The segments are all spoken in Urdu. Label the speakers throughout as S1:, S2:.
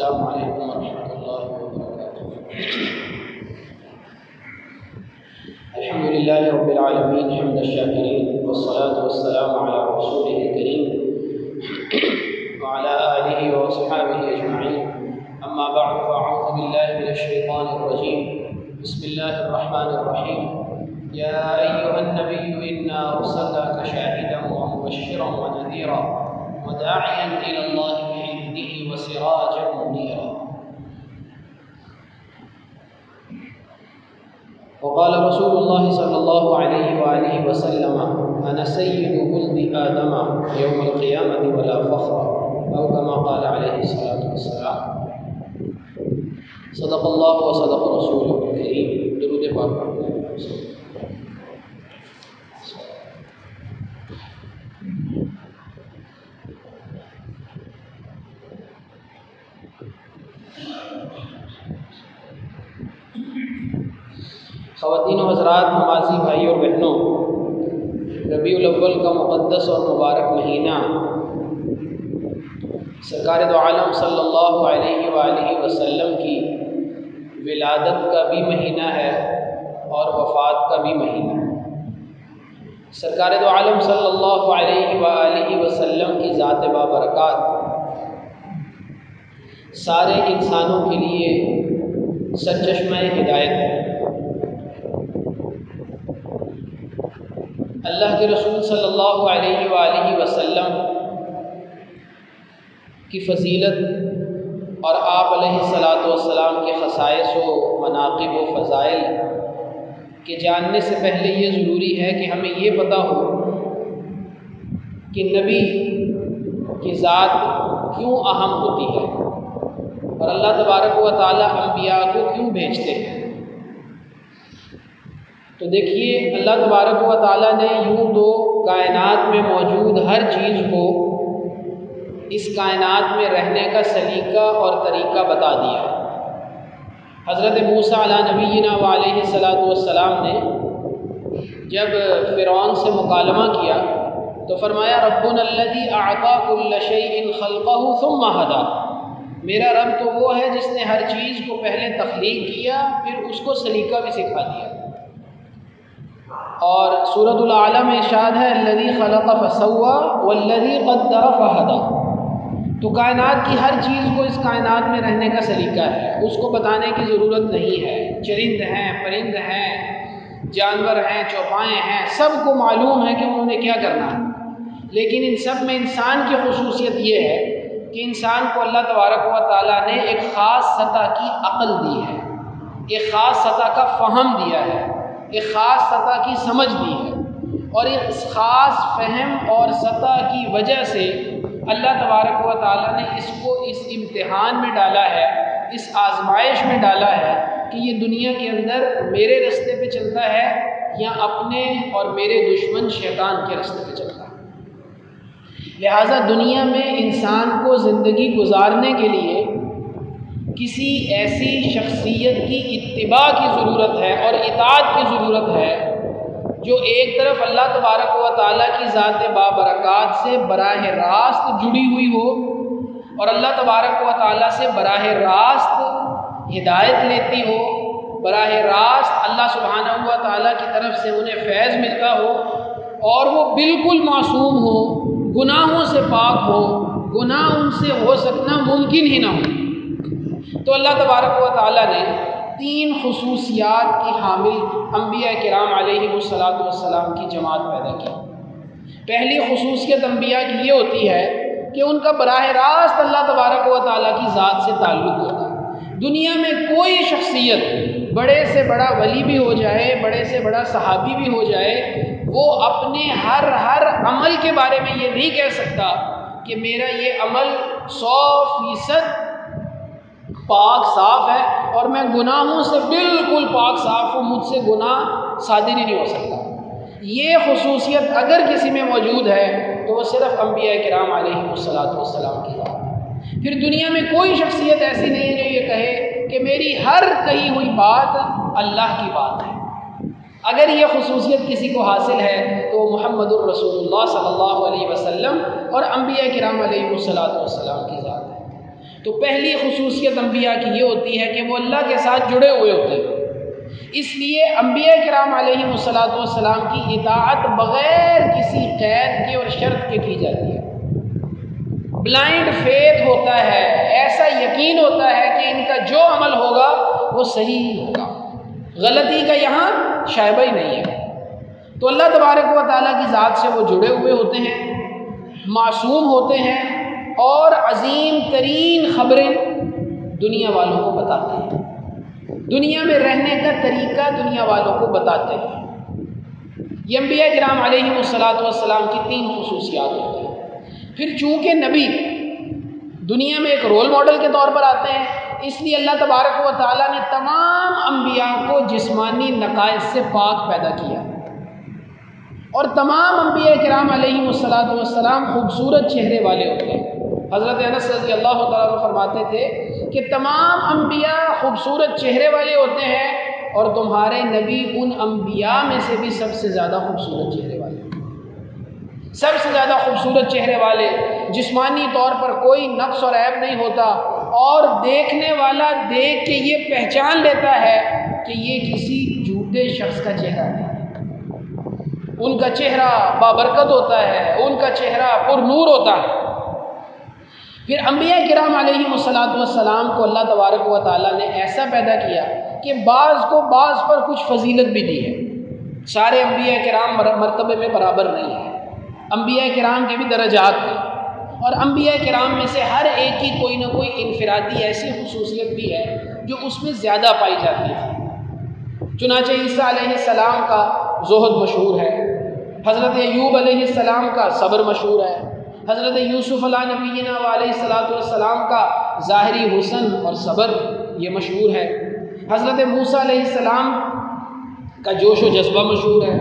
S1: السلام علیکم ورحمۃ اللہ وبرکاتہ۔ الحمد للہ رب العالمین حمد الشاکرین والصلاة والسلام علی رسولہ الکریم وعلی آلہ وصحبہ اجمعین، اما بعد فاعوذ باللہ من الشیطان الرجیم، بسم اللہ الرحمن الرحیم۔ یا ایھا النبی انا ارسلناک شاہدا ومبشرا ونذیرا وداعیا الی اللہ بإذنہ وسراجا منیرا۔ وقال رسول اللہ صلی اللہ علیہ وآلہ وسلم انا سید ولد آدم یوم القیامۃ ولا فخر، او کما قال علیہ الصلاۃ والسلام۔ صدق اللہ وصدق رسولہ الکریم۔ درود پاک پڑھتے ہیں۔ خواتین و حضرات، نمازی بھائی اور بہنوں، ربیع الاول کا مقدس اور مبارک مہینہ سرکار دو عالم صلی اللہ علیہ وآلہ وسلم کی ولادت کا بھی مہینہ ہے اور وفات کا بھی مہینہ ہے۔ سرکار دو عالم صلی اللہ علیہ وآلہ وسلم کی ذات بابرکات سارے انسانوں کے لیے سرچشمہ ہدایت ہے۔ اللہ کے رسول صلی اللہ علیہ وآلہ وسلم کی فضیلت اور آپ علیہ الصلاۃ والسلام کے خصائص و مناقب و فضائل کے جاننے سے پہلے یہ ضروری ہے کہ ہمیں یہ پتہ ہو کہ نبی کی ذات کیوں اہم ہوتی ہے اور اللہ تبارک و تعالی انبیاء کو کیوں بھیجتے ہیں۔ تو دیکھیے، اللہ تبارک و تعالیٰ نے یوں تو کائنات میں موجود ہر چیز کو اس کائنات میں رہنے کا سلیقہ اور طریقہ بتا دیا۔ حضرت موسیٰ علیہ نبینا وعلیہ السلام نے جب فرعون سے مکالمہ کیا تو فرمایا ربنا الذی اعطی کل شیء خلقہ ثم ہدی، میرا رب تو وہ ہے جس نے ہر چیز کو پہلے تخلیق کیا پھر اس کو سلیقہ بھی سکھا دیا۔ اور سورۃ الاعلی میں ارشاد ہے الذی خلق فسوی والذی قدر فہدی۔ تو کائنات کی ہر چیز کو اس کائنات میں رہنے کا سلیقہ ہے، اس کو بتانے کی ضرورت نہیں ہے۔ چرند ہیں، پرند ہیں، جانور ہیں، چوپائے ہیں، سب کو معلوم ہے کہ انہوں نے کیا کرنا ہے، لیکن ان سب میں انسان کی خصوصیت یہ ہے کہ انسان کو اللہ تبارک و تعالیٰ نے ایک خاص سطح کی عقل دی ہے، ایک خاص سطح کا فہم دیا ہے، ایک خاص سطح کی سمجھ دی ہے، اور اس خاص فہم اور سطح کی وجہ سے اللہ تبارک و تعالیٰ نے اس کو اس امتحان میں ڈالا ہے، اس آزمائش میں ڈالا ہے کہ یہ دنیا کے اندر میرے راستے پہ چلتا ہے یا اپنے اور میرے دشمن شیطان کے راستے پہ چلتا ہے۔ لہٰذا دنیا میں انسان کو زندگی گزارنے کے لیے کسی ایسی شخصیت کی اتباع کی ضرورت ہے اور اطاعت کی ضرورت ہے جو ایک طرف اللہ تبارک و تعالیٰ کی ذات بابرکات سے براہ راست جڑی ہوئی ہو اور اللہ تبارک و تعالیٰ سے براہ راست ہدایت لیتی ہو، براہ راست اللہ سبحانہ و تعالیٰ کی طرف سے انہیں فیض ملتا ہو، اور وہ بالکل معصوم ہو، گناہوں سے پاک ہو، گناہ ان سے ہو سکنا ممکن ہی نہ ہو۔ تو اللہ تبارک و تعالیٰ نے تین خصوصیات کی حامل انبیاء کرام علیہ السلام کی جماعت پیدا کی۔ پہلی خصوصیت انبیاء کی یہ ہوتی ہے کہ ان کا براہ راست اللہ تبارک و تعالیٰ کی ذات سے تعلق ہوتا ہے۔ دنیا میں کوئی شخصیت بڑے سے بڑا ولی بھی ہو جائے، بڑے سے بڑا صحابی بھی ہو جائے، وہ اپنے ہر عمل کے بارے میں یہ نہیں کہہ سکتا کہ میرا یہ عمل 100% پاک صاف ہے اور میں گناہوں سے بالکل پاک صاف ہوں، مجھ سے گناہ صادر ہی نہیں ہو سکتا۔ یہ خصوصیت اگر کسی میں موجود ہے تو وہ صرف انبیاء کرام علیہ السلام کی بات ہے۔ پھر دنیا میں کوئی شخصیت ایسی نہیں ہے جو یہ کہے کہ میری ہر کہی ہوئی بات اللہ کی بات ہے۔ اگر یہ خصوصیت کسی کو حاصل ہے تو محمد الرسول اللہ صلی اللہ علیہ وسلم اور انبیاء کرام علیہ السلام کی ذات ہے۔ تو پہلی خصوصیت انبیاء کی یہ ہوتی ہے کہ وہ اللہ کے ساتھ جڑے ہوئے ہوتے ہیں۔ اس لیے انبیاء کرام علیہم السلام کی اطاعت بغیر کسی قید کے اور شرط کے کی جاتی ہے۔ بلائنڈ فیتھ ہوتا ہے، ایسا یقین ہوتا ہے کہ ان کا جو عمل ہوگا وہ صحیح ہوگا، غلطی کا یہاں شائبہ ہی نہیں ہے۔ تو اللہ تبارک و تعالیٰ کی ذات سے وہ جڑے ہوئے ہوتے ہیں، معصوم ہوتے ہیں، اور عظیم ترین خبریں دنیا والوں کو بتاتے ہیں، دنیا میں رہنے کا طریقہ دنیا والوں کو بتاتے ہیں۔ یہ انبیاء کرام علیہم السلام کی 3 خصوصیات ہوتی ہیں۔ پھر چونکہ نبی دنیا میں ایک رول ماڈل کے طور پر آتے ہیں، اس لیے اللہ تبارک و تعالیٰ نے تمام انبیاء کو جسمانی نقائص سے پاک پیدا کیا، اور تمام انبیاء کرام علیہم السلام خوبصورت چہرے والے ہوتے ہیں۔ حضرت انس رضی اللہ تعالیٰ عنہ فرماتے تھے کہ تمام انبیاء خوبصورت چہرے والے ہوتے ہیں، اور تمہارے نبی ان انبیاء میں سے بھی سب سے زیادہ خوبصورت چہرے والے، سب سے زیادہ خوبصورت چہرے والے، جسمانی طور پر کوئی نقص اور عیب نہیں ہوتا، اور دیکھنے والا دیکھ کے یہ پہچان لیتا ہے کہ یہ کسی جھوٹے شخص کا چہرہ ہے۔ ان کا چہرہ بابرکت ہوتا ہے، ان کا چہرہ پر نور ہوتا ہے۔ پھر انبیاء کرام علیہم السلام کو اللہ تبارک و تعالیٰ نے ایسا پیدا کیا کہ بعض کو بعض پر کچھ فضیلت بھی دی ہے۔ سارے انبیاء کرام مرتبے میں برابر نہیں ہیں، انبیاء کرام کے بھی درجات ہیں، اور انبیاء کرام میں سے ہر ایک کی کوئی نہ کوئی انفرادی ایسی خصوصیت بھی ہے جو اس میں زیادہ پائی جاتی ہے۔ چنانچہ عیسیٰ علیہ السلام کا زہد مشہور ہے، حضرت ایوب علیہ السلام کا صبر مشہور ہے، حضرت یوسف علیہ نبینا علیہ السلام کا ظاہری حسن اور صبر یہ مشہور ہے، حضرت موسیٰ علیہ السلام کا جوش و جذبہ مشہور ہے،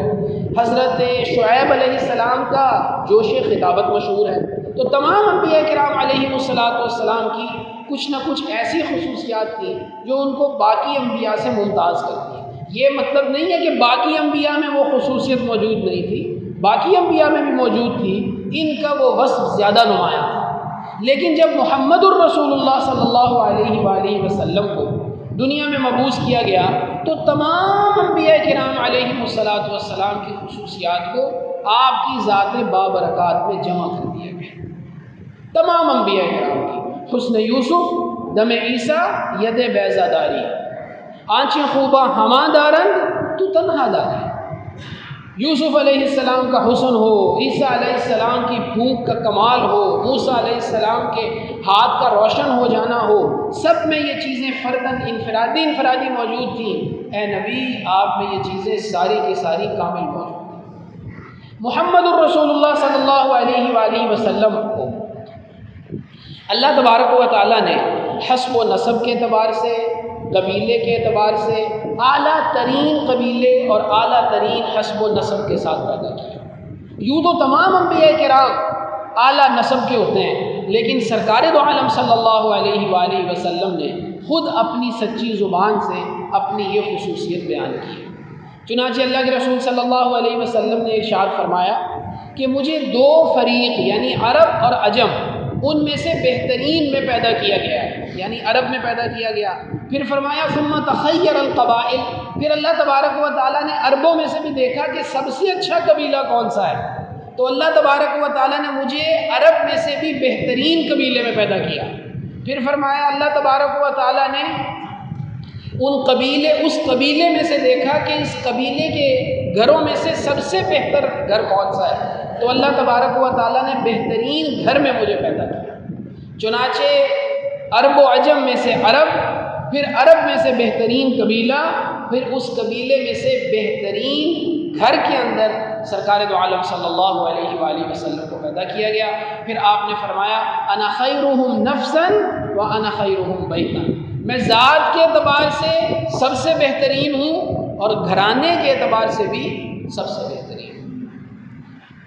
S1: حضرت شعیب علیہ السلام کا جوش خطابت مشہور ہے۔ تو تمام انبیاء کرام علیہم السلام کی کچھ نہ کچھ ایسی خصوصیات تھیں جو ان کو باقی انبیاء سے ممتاز کرتی ہیں۔ یہ مطلب نہیں ہے کہ باقی انبیاء میں وہ خصوصیت موجود نہیں تھی، باقی انبیاء میں بھی موجود تھی، ان کا وہ وصف زیادہ نمایاں تھا۔ لیکن جب محمد الرسول اللہ صلی اللہ علیہ وآلہ وسلم کو دنیا میں مبعوث کیا گیا تو تمام انبیاء کرام علیہم السلام کی خصوصیات کو آپ کی ذات بابرکات میں جمع کر دیا گیا۔ تمام انبیاء کرام کی حسن یوسف، دم عیسیٰ، ید بیضہ داری، آنچیں خوباں ہماں دارند تو تنہا داری۔ یوسف علیہ السلام کا حسن ہو، عیسیٰ علیہ السلام کی پھونک کا کمال ہو، موسیٰ علیہ السلام کے ہاتھ کا روشن ہو جانا ہو، سب میں یہ چیزیں فرداً انفرادی موجود تھیں۔ اے نبی، آپ میں یہ چیزیں ساری کی ساری کامل موجود ہیں۔ محمد الرسول اللہ صلی اللہ علیہ وآلہ وسلم کو اللہ تبارک و تعالیٰ نے حسب و نسب کے اعتبار سے، قبیلے کے اعتبار سے اعلیٰ ترین قبیلے اور اعلیٰ ترین حسب و نسب کے ساتھ پیدا کیا۔ یوں تو تمام انبیاء کرام اعلیٰ نسب کے ہوتے ہیں، لیکن سرکار دو عالم صلی اللہ علیہ وآلہ وسلم نے خود اپنی سچی زبان سے اپنی یہ خصوصیت بیان کی۔ چنانچہ اللہ کے رسول صلی اللہ علیہ وسلم نے ارشاد فرمایا کہ مجھے 2 فریق یعنی عرب اور عجم، ان میں سے بہترین میں پیدا کیا گیا ہے، یعنی عرب میں پیدا کیا گیا۔ پھر فرمایا ثم تخیر القبائل، پھر اللہ تبارک و تعالیٰ نے عربوں میں سے بھی دیکھا کہ سب سے اچھا قبیلہ کون سا ہے، تو اللہ تبارک و تعالیٰ نے مجھے عرب میں سے بھی بہترین قبیلے میں پیدا کیا۔ پھر فرمایا اللہ تبارک و تعالیٰ نے اس قبیلے میں سے دیکھا کہ اس قبیلے کے گھروں میں سے سب سے بہتر گھر کون سا ہے، تو اللہ تبارک و تعالیٰ نے بہترین گھر میں مجھے پیدا کیا۔ چنانچہ عرب و عجم میں سے عرب، پھر عرب میں سے بہترین قبیلہ، پھر اس قبیلے میں سے بہترین گھر کے اندر سرکار دو عالم صلی اللہ علیہ وآلہ وسلم کو پیدا کیا گیا۔ پھر آپ نے فرمایا انا خیرہم نفسا وانا خیرہم بیتا، میں ذات کے اعتبار سے سب سے بہترین ہوں اور گھرانے کے اعتبار سے بھی سب سے بہترین ہوں۔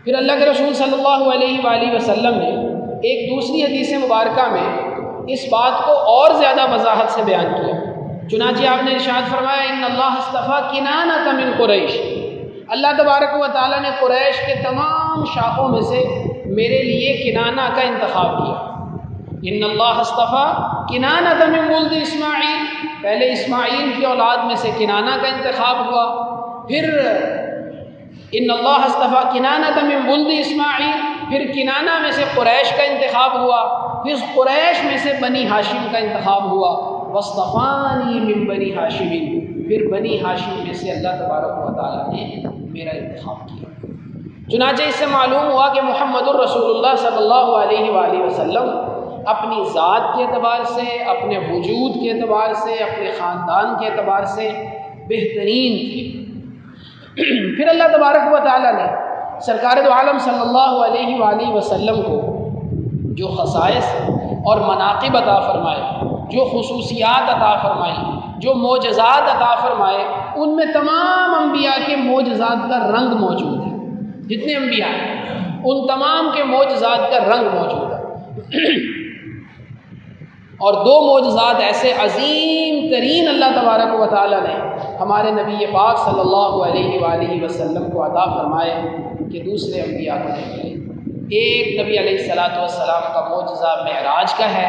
S1: پھر اللہ کے رسول صلی اللہ علیہ وآلہ وسلم نے ایک دوسری حدیث مبارکہ میں اس بات کو اور زیادہ وضاحت سے بیان کیا۔ چنانچہ آپ نے ارشاد فرمایا ان اللہ اصطفیٰ کنانہ من قریش، اللہ تبارک و تعالیٰ نے قریش کے تمام شاخوں میں سے میرے لیے کنانہ کا انتخاب کیا۔ ان اللہ اصطفیٰ کنانۃ من ولد اسماعیل، پہلے اسماعیل کی اولاد میں سے کنانہ کا انتخاب ہوا، پھر ان اللہ اصطفیٰ کنانۃ من ولد اسماعیل، پھر کنانہ میں سے قریش کا انتخاب ہوا، پھر قریش میں سے بنی ہاشم کا انتخاب ہوا، واصطفانی من بنی ہاشم، پھر بنی ہاشم میں سے اللہ تبارک و تعالیٰ نے میرا انتخاب کیا۔ چنانچہ اس سے معلوم ہوا کہ محمد الرسول اللہ صلی اللہ علیہ وآلہ وسلم اپنی ذات کے اعتبار سے، اپنے وجود کے اعتبار سے، اپنے خاندان کے اعتبار سے بہترین تھے۔ پھر اللہ تبارک و تعالیٰ نے سرکار دو عالم صلی اللہ علیہ وآلہ وسلم کو جو خصائص اور مناقب عطا فرمائے، جو خصوصیات عطا فرمائی، جو معجزات عطا فرمائے، ان میں تمام انبیاء کے معجزات کا رنگ موجود ہے۔ جتنے انبیاء ہیں ان تمام کے معجزات کا رنگ موجود ہے۔ اور دو معجزات ایسے عظیم ترین اللہ تبارک و تعالیٰ نے ہمارے نبی پاک صلی اللہ علیہ وآلہ وسلم کو عطا فرمائے کہ دوسرے انبیاء کو نہیں ملے۔ ایک نبی علیہ الصلاۃ والسلام کا معجزہ معراج کا ہے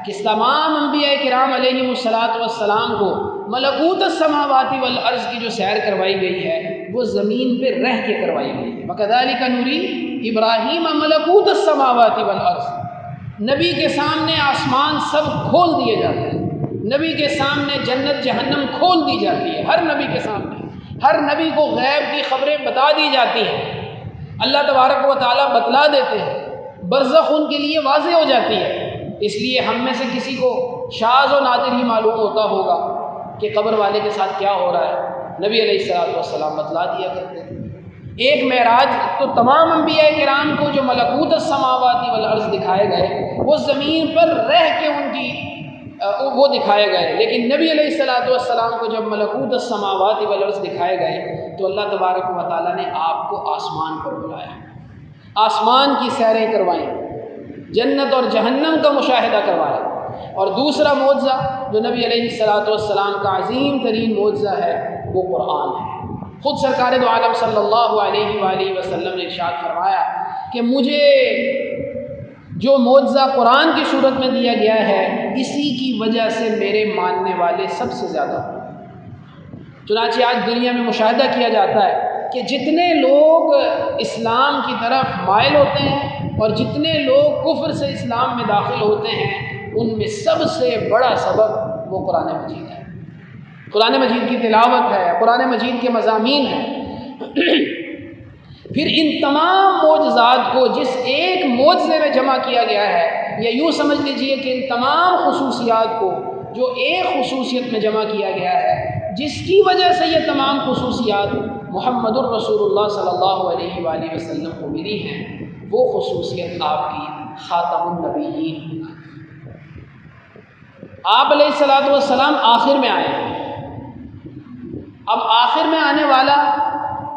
S1: کہ تمام انبیاء کرام علیہم الصلاۃ والسلام کو ملکوت السماوات والارض کی جو سیر کروائی گئی ہے وہ زمین پہ رہ کے کروائی گئی ہے۔ وَكَذَلِكَ نُرِي ابراہیم ملکوت السماوات والارض، نبی کے سامنے آسمان سب کھول دیے جاتے ہیں، نبی کے سامنے جنت جہنم کھول دی جاتی ہے، ہر نبی کے سامنے، ہر نبی کو غیب کی خبریں بتا دی جاتی ہیں، اللہ تبارک و تعالیٰ بتلا دیتے ہیں، برزخ ان کے لیے واضح ہو جاتی ہے۔ اس لیے ہم میں سے کسی کو شاذ و نادر ہی معلوم ہوتا ہوگا کہ قبر والے کے ساتھ کیا ہو رہا ہے، نبی علیہ الصلوۃ والسلام بتلا دیا کرتے تھے۔ ایک معراج تو تمام انبیاء کرام کو جو ملکوت السماوات والارض دکھائے گئے وہ زمین پر رہ کے ان کی وہ دکھائے گئے، لیکن نبی علیہ الصلوۃ والسلام کو جب ملکوت السماوات والارض دکھائے گئے تو اللہ تبارک و تعالیٰ نے آپ کو آسمان پر بلایا، آسمان کی سیریں کروائیں، جنت اور جہنم کا مشاہدہ کروایا۔ اور دوسرا معجزہ جو نبی علیہ الصلوۃ والسلام کا عظیم ترین معجزہ ہے وہ قرآن ہے۔ خود سرکار دو عالم صلی اللہ علیہ وآلہ وسلم نے ارشاد فرمایا کہ مجھے جو معجزہ قرآن کی صورت میں دیا گیا ہے اسی کی وجہ سے میرے ماننے والے سب سے زیادہ ہیں۔ چنانچہ آج دنیا میں مشاہدہ کیا جاتا ہے کہ جتنے لوگ اسلام کی طرف مائل ہوتے ہیں اور جتنے لوگ کفر سے اسلام میں داخل ہوتے ہیں ان میں سب سے بڑا سبب وہ قرآن مجید ہے، قرآن مجید کی تلاوت ہے، قرآن مجید کے مضامین ہیں۔ پھر ان تمام معجزات کو جس ایک معجزے میں جمع کیا گیا ہے، یا یوں سمجھ لیجئے کہ ان تمام خصوصیات کو جو ایک خصوصیت میں جمع کیا گیا ہے، جس کی وجہ سے یہ تمام خصوصیات محمد الرسول اللہ صلی اللہ علیہ وآلہ وسلم کو ملی ہیں، وہ خصوصیت آپ کی خاتم النبیین، آپ علیہ الصلوۃ والسلام آخر میں آئے ہیں۔ اب آخر میں آنے والا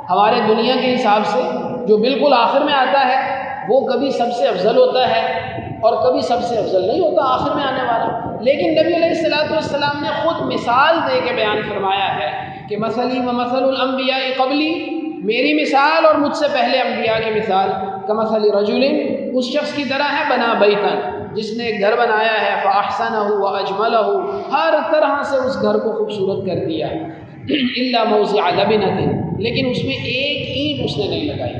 S1: ہمارے دنیا کے حساب سے جو بالکل آخر میں آتا ہے وہ کبھی سب سے افضل ہوتا ہے اور کبھی سب سے افضل نہیں ہوتا آخر میں آنے والا، لیکن نبی علیہ الصلوۃ والسلام نے خود مثال دے کے بیان فرمایا ہے کہ مثلی و مثل الانبیاء قبلی، میری مثال اور مجھ سے پہلے انبیاء کی مثال کمثل رجل، اس شخص کی طرح ہے بنا بیتن، جس نے ایک گھر بنایا ہے، فاحسنہ واجملہ، ہر طرح سے اس گھر کو خوبصورت کر دیا، الا موضع لبنۃ، لیکن اس میں ایک اینٹ اس نے نہیں لگائی،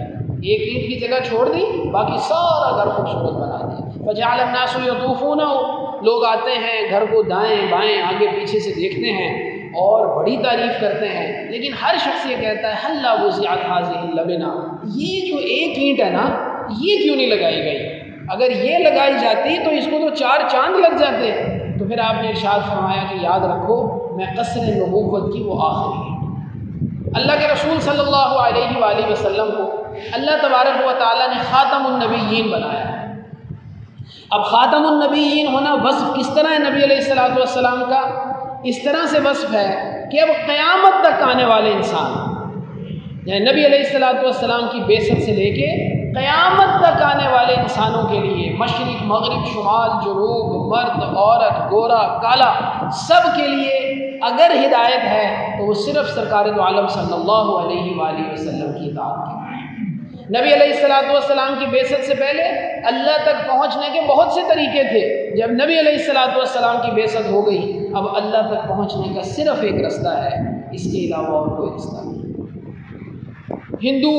S1: ایک اینٹ کی جگہ چھوڑ دی، باقی سارا گھر خوبصورت بنا دیا۔ فجعل الناس یطوفون، لوگ آتے ہیں گھر کو دائیں بائیں آگے پیچھے سے دیکھتے ہیں اور بڑی تعریف کرتے ہیں، لیکن ہر شخص یہ کہتا ہے حل وضعت هذه اللبنہ، یہ جو ایک اینٹ ہے نا یہ کیوں نہیں لگائی گئی، اگر یہ لگائی جاتی تو اس کو تو 4 چاند لگ جاتے۔ تو پھر آپ نے ارشاد فرمایا کہ یاد رکھو میں قصر نبوت کی وہ آخری ہے۔ اللہ کے رسول صلی اللہ علیہ وآلہ وسلم کو اللہ تبارک و تعالیٰ نے خاتم النبیین بنایا۔ اب خاتم النبیین ہونا وصف کس طرح ہے نبی علیہ الصلوۃ والسلام کا؟ اس طرح سے وصف ہے کہ اب قیامت تک آنے والے انسان، یعنی نبی علیہ الصلوۃ والسلام کی بعثت سے لے کے قیامت تک آنے والے انسانوں کے لیے، مشرق مغرب شمال جنوب، مرد عورت گورا کالا، سب کے لیے اگر ہدایت ہے تو وہ صرف سرکار دو عالم صلی اللہ علیہ وآلہ وسلم کی اطاعت کی۔ نبی علیہ الصلوۃ والسلام کی بعثت سے پہلے اللہ تک پہنچنے کے بہت سے طریقے تھے. جب نبی علیہ الصلوۃ والسلام کی بعثت ہو گئی اب اللہ تک پہنچنے کا صرف ایک رستہ ہے، اس کے علاوہ اور کوئی رستہ نہیں. ہندو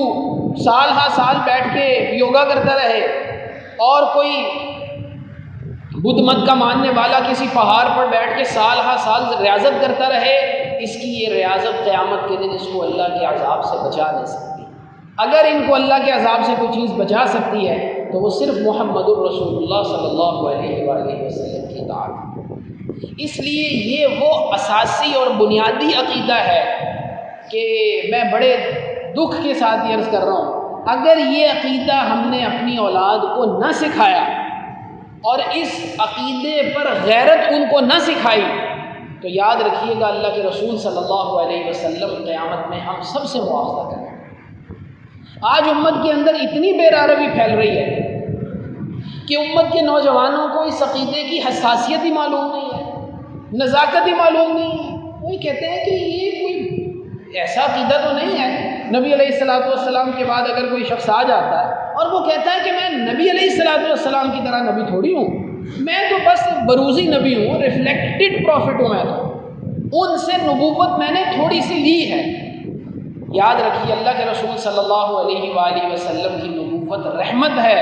S1: سال ہا سال بیٹھ کے یوگا کرتا رہے اور کوئی بدھ مت کا ماننے والا کسی پہاڑ پر بیٹھ کے سال ہا سال ریاضت کرتا رہے، اس کی یہ ریاضت قیامت کے دن اس کو اللہ کے عذاب سے بچا نہیں سکتی. اگر ان کو اللہ کے عذاب سے کوئی چیز بچا سکتی ہے تو وہ صرف محمد الرسول اللہ صلی اللہ علیہ وآلہ وسلم کی اطاعت. اس لیے یہ وہ اساسی اور بنیادی عقیدہ ہے کہ میں بڑے دکھ کے ساتھ یہ عرض کر رہا ہوں، اگر یہ عقیدہ ہم نے اپنی اولاد کو نہ سکھایا اور اس عقیدے پر غیرت ان کو نہ سکھائی تو یاد رکھیے گا اللہ کے رسول صلی اللہ علیہ وسلم قیامت میں ہم سب سے مواخذہ کریں. آج امت کے اندر اتنی بے روی پھیل رہی ہے کہ امت کے نوجوانوں کو اس عقیدے کی حساسیت ہی معلوم نہیں ہے، نزاکت ہی معلوم نہیں ہے. وہی کہتے ہیں کہ یہ کوئی ایسا عقیدہ تو نہیں ہے. نبی علیہ الصلوۃ والسلام کے بعد اگر کوئی شخص آ جاتا ہے اور وہ کہتا ہے کہ میں نبی علیہ الصلوۃ والسلام کی طرح نبی تھوڑی ہوں، میں تو بس بروزی نبی ہوں، ریفلیکٹڈ پروفٹ ہوں، میں تو ان سے نبوت میں نے تھوڑی سی لی ہے. یاد رکھیے اللہ کے رسول صلی اللہ علیہ وآلہ وسلم کی نبوت رحمت ہے،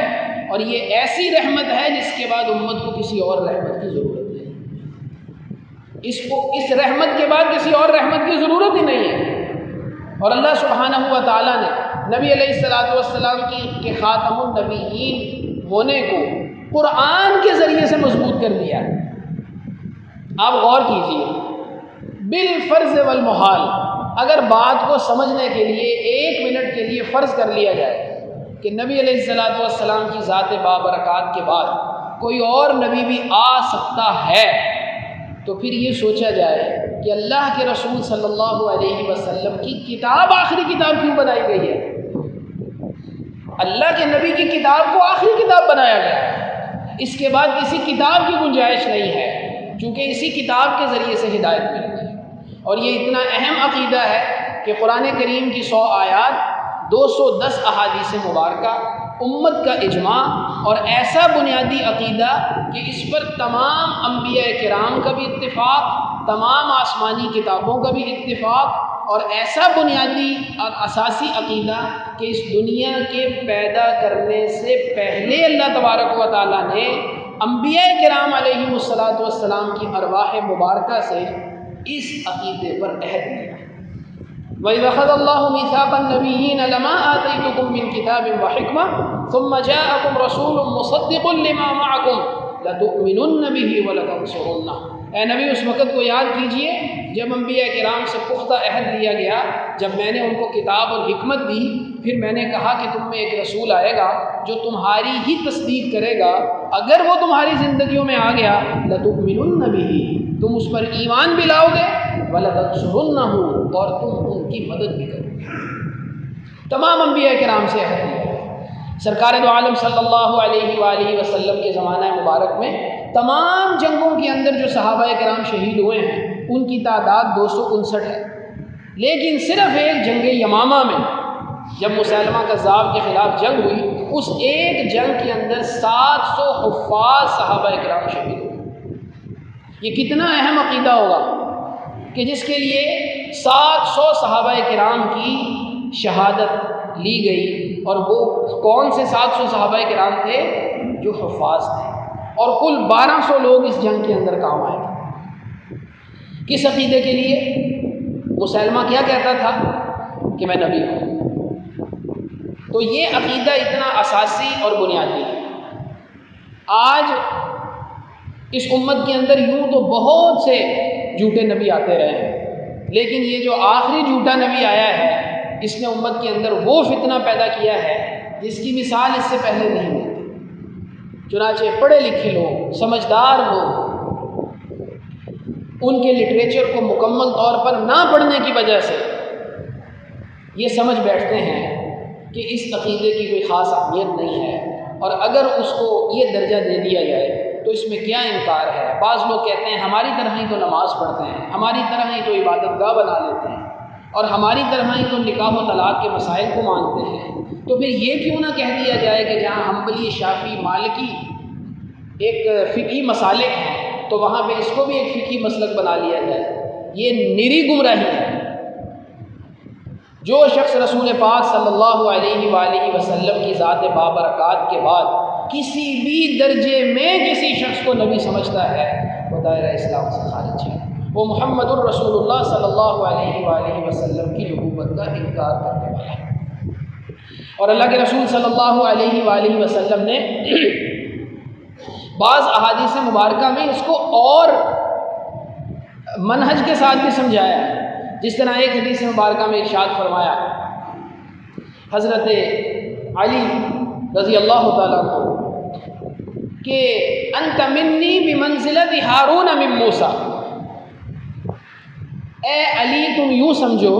S1: اور یہ ایسی رحمت ہے جس کے بعد امت کو کسی اور رحمت کی ضرورت نہیں. اس رحمت کے بعد کسی اور رحمت کی ضرورت ہی نہیں ہے. اور اللہ سبحانہ و تعالیٰ نے نبی علیہ الصلوۃ والسلام کے خاتم النبیین ہونے کو قرآن کے ذریعے سے مضبوط کر دیا ہے. آپ غور کیجیے، بالفرض والمحال اگر بات کو سمجھنے کے لیے ایک منٹ کے لیے فرض کر لیا جائے کہ نبی علیہ الصلوۃ والسلام کی ذات بابرکات کے بعد کوئی اور نبی بھی آ سکتا ہے تو پھر یہ سوچا جائے کہ اللہ کے رسول صلی اللہ علیہ وسلم کی کتاب آخری کتاب کیوں بنائی گئی ہے؟ اللہ کے نبی کی کتاب کو آخری کتاب بنایا گیا ہے، اس کے بعد کسی کتاب کی گنجائش نہیں ہے، چونکہ اسی کتاب کے ذریعے سے ہدایت ملتی ہے. اور یہ اتنا اہم عقیدہ ہے کہ قرآن کریم کی 100 آیات، 210 احادیث مبارکہ، امت کا اجماع اور ایسا بنیادی عقیدہ کہ اس پر تمام انبیاء کرام کا بھی اتفاق، تمام آسمانی کتابوں کا بھی اتفاق، اور ایسا بنیادی اور اساسی عقیدہ کہ اس دنیا کے پیدا کرنے سے پہلے اللہ تبارک و تعالیٰ نے انبیاء کرام علیہم الصلوۃ والسلام کی ارواح مبارکہ سے اس عقیدے پر عہد لیا. وَإِذْ أَخَذَ اللَّهُ مِيثَاقَ النَّبِيِّينَ لَمَا آتَيْتُكُم مِّن كِتَابٍ وَحِكْمَةٍ ثُمَّ جَاءَكُمْ رَسُولٌ مُّصَدِّقٌ لِّمَا مَعَكُمْ لَتُؤْمِنُنَّ بِهِ وَلَتَنصُرُنَّهُ. اے نبی اس وقت کو یاد کیجئے جب انبیاء کرام سے پختہ عہد لیا گیا، جب میں نے ان کو کتاب اور حکمت دی، پھر میں نے کہا کہ تم میں ایک رسول آئے گا جو تمہاری ہی تصدیق کرے گا. اگر وہ تمہاری زندگیوں میں آ گیا لَتُؤْمِنُنَّ بِهِ، تم اس پر ایمان بھی لاؤ گے، وَلَتَنصُرُنَّهُ، اور تم ان کی مدد بھی کرو گے. تمام انبیاء کرام سے عہد لیا. سرکار دو عالم صلی اللہ علیہ وآلہ وسلم کے زمانہ مبارک میں تمام جنگوں کے اندر جو صحابہ کرام شہید ہوئے ہیں ان کی تعداد 259 ہے، لیکن صرف ایک جنگ یمامہ میں جب مسیلمہ کذاب کے خلاف جنگ ہوئی، اس ایک جنگ کے اندر 700 حفاظ صحابہ کرام شہید ہوئے. یہ کتنا اہم عقیدہ ہوگا کہ جس کے لیے 700 صحابہ کرام کی شہادت لی گئی. اور وہ کون سے 700 صحابہ کرام تھے؟ جو حفاظ تھے. اور کل 1200 لوگ اس جنگ کے اندر کام آئے تھے. کس عقیدے کے لیے؟ مسیلمہ کیا کہتا تھا کہ میں نبی ہوں. تو یہ عقیدہ اتنا اساسی اور بنیادی ہے. آج اس امت کے اندر یوں تو بہت سے جھوٹے نبی آتے رہے ہیں، لیکن یہ جو آخری جھوٹا نبی آیا ہے اس نے امت کے اندر وہ فتنہ پیدا کیا ہے جس کی مثال اس سے پہلے نہیں ملتی. چنانچہ پڑھے لکھے لوگ، سمجھدار لوگ، ان کے لٹریچر کو مکمل طور پر نہ پڑھنے کی وجہ سے یہ سمجھ بیٹھتے ہیں کہ اس عقیدے کی کوئی خاص اہمیت نہیں ہے، اور اگر اس کو یہ درجہ دے دیا جائے تو اس میں کیا انکار ہے. بعض لوگ کہتے ہیں ہماری طرح ہی تو نماز پڑھتے ہیں، ہماری طرح ہی تو عبادت گاہ بنا لیتے ہیں، اور ہماری طرح ہی تو نکاح و طلاق کے مسائل کو مانتے ہیں، تو پھر یہ کیوں نہ کہہ دیا جائے کہ جہاں حنبلی، شافعی، مالکی ایک فقہی مسالک ہیں تو وہاں پہ اس کو بھی ایک فقہی مسلک بنا لیا جائے؟ یہ نری گمراہی ہے۔ جو شخص رسول پاک صلی اللہ علیہ وآلہ وسلم کی ذات بابرکات کے بعد کسی بھی درجے میں کسی شخص کو نبی سمجھتا ہے وہ دائرہ اسلام سے خارج ہے، وہ محمد الرسول اللہ صلی اللہ علیہ وآلہ وسلم کی نبوت کا انکار کرنے والا ہے۔ اور اللہ کے رسول صلی اللہ علیہ وآلہ وسلم نے بعض احادیث مبارکہ میں اس کو اور منہج کے ساتھ بھی سمجھایا ہے۔ جس طرح ایک حدیث مبارکہ میں ارشاد فرمایا حضرت علی رضی اللہ تعالیٰ عنہ کہ انت منی بمنزلت ہارون من موسیٰ، اے علی تم یوں سمجھو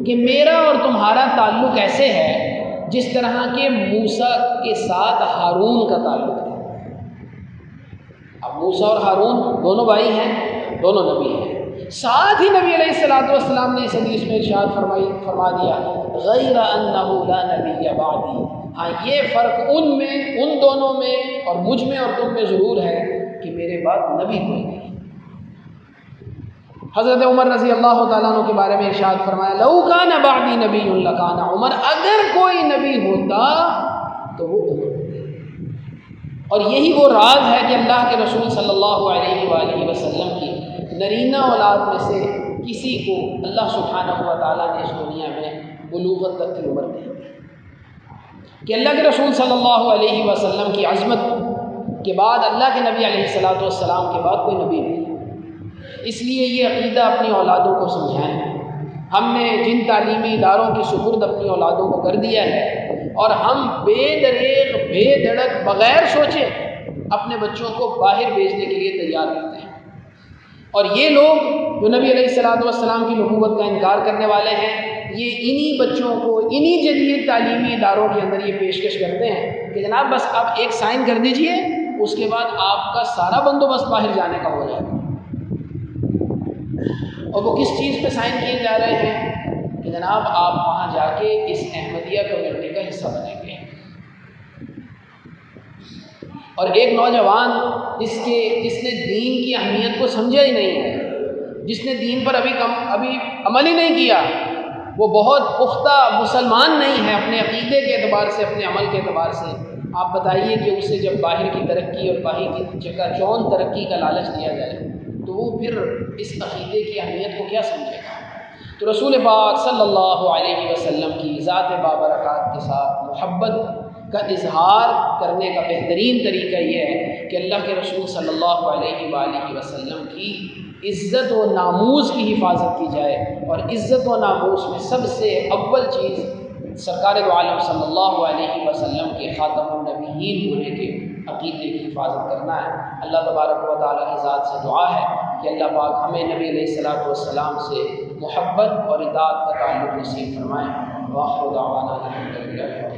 S1: کہ میرا اور تمہارا تعلق ایسے ہے جس طرح کہ موسیٰ کے ساتھ ہارون کا تعلق ہے۔ اب موسیٰ اور ہارون دونوں بھائی ہیں، دونوں نبی ہیں، ساتھ ہی نبی علیہ الصلوۃ والسلام نے اس حدیث میں ارشاد فرما دیا غیر انہ لا نبی بعدی، ہاں یہ فرق ان دونوں میں اور مجھ میں اور تم میں ضرور ہے کہ میرے بعد نبی کوئی نہیں۔ حضرت عمر رضی اللہ تعالیٰ عنہ کے بارے میں ارشاد فرمایا لو کان بعدی نبی لکان عمر، اگر کوئی نبی ہوتا تو وہ عمر ہوتا۔ اور یہی وہ راز ہے کہ اللہ کے رسول صلی اللہ علیہ وآلہ وسلم کی نرینہ اولاد میں سے کسی کو اللہ سبحانہ و تعالیٰ نے اس دنیا میں بلوغت تک کی عمر دی، کہ اللہ کے رسول صلی اللہ علیہ وسلم کی عظمت کے بعد اللہ کے نبی علیہ الصلوۃ والسلام کے بعد کوئی نبی نہیں۔ اس لیے یہ عقیدہ اپنی اولادوں کو سمجھائیں۔ ہم نے جن تعلیمی اداروں کے سپرد اپنی اولادوں کو کر دیا ہے اور ہم بے دریغ بے دھڑک بغیر سوچے اپنے بچوں کو باہر بھیجنے کے لیے تیار کرتے ہیں، اور یہ لوگ جو نبی علیہ الصلوۃ والسلام کی نبوت کا انکار کرنے والے ہیں یہ انہی بچوں کو انہی جدید تعلیمی اداروں کے اندر یہ پیشکش کرتے ہیں کہ جناب بس آپ ایک سائن کر دیجئے، اس کے بعد آپ کا سارا بندوبست باہر جانے کا ہو جائے گا۔ اور وہ کس چیز پہ سائن کیے جا رہے ہیں کہ جناب آپ وہاں جا کے اس احمدیہ کمیونٹی کا حصہ بنیں گے۔ اور ایک نوجوان جس نے دین کی اہمیت کو سمجھا ہی نہیں ہے، جس نے دین پر ابھی عمل ہی نہیں کیا، وہ بہت پختہ مسلمان نہیں ہے اپنے عقیدے کے اعتبار سے، اپنے عمل کے اعتبار سے۔ آپ بتائیے کہ اسے جب باہر کی ترقی اور باہر کی چکا چوند ترقی کا لالچ دیا جائے تو وہ پھر اس عقیدے کی اہمیت کو کیا سمجھے گا؟ تو رسول پاک صلی اللہ علیہ وسلم کی ذات بابرکات کے ساتھ محبت کا اظہار کرنے کا بہترین طریقہ یہ ہے کہ اللہ کے رسول صلی اللہ علیہ وآلہ وسلم کی عزت و ناموس کی حفاظت کی جائے، اور عزت و ناموس میں سب سے اول چیز سرکار دو عالم صلی اللہ علیہ وسلم کے خاتم النبیین ہونے کے عقیدے کی حفاظت کرنا ہے۔ اللہ تبارک و تعالیٰ کی ذات سے دعا ہے کہ اللہ پاک ہمیں نبی علیہ الصلوۃ والسلام سے محبت اور اطاعت کا تعلق نصیب فرمائے۔ وآخر دعوانا الحمد للہ۔